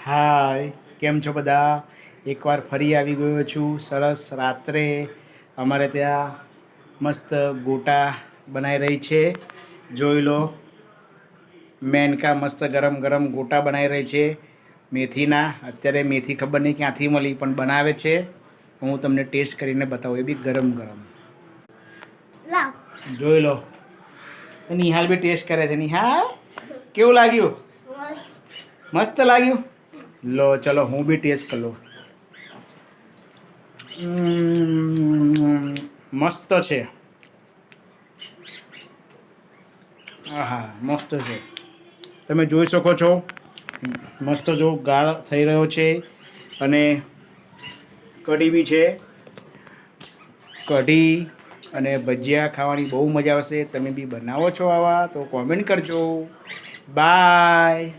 હાય, કેમ છો બધા? એકવાર ફરી આવી ગયો છું. સરસ રાત્રે અમારે ત્યાં મસ્ત ગોટા બનાવી રહી છે. જોઈ લો, મેનકા મસ્ત ગરમ ગરમ ગોટા બનાવી રહી છે મેથીના. અત્યારે મેથી ખબર નહીં ક્યાંથી મળી, પણ બનાવે છે. હું તમને ટેસ્ટ કરીને બતાવું, એ બી ગરમ ગરમ. જોઈ લો, નિહાલ બી ટેસ્ટ કરે છે. નિહાલ, કેવું લાગ્યું? મસ્ત લાગ્યું. લો ચલો, હું બી ટેસ્ટ કરી લઉં. મસ્ત છે. આહા, મસ્ત છે. તમે જોઈ શકો છો, મસ્ત જો ગાળ થઈ રહ્યો છે. અને કઢી બી છે. કઢી અને ભજીયા ખાવાની બહુ મજા આવશે. તમે બી બનાવો છો આવા તો કોમેન્ટ કરજો. બાય.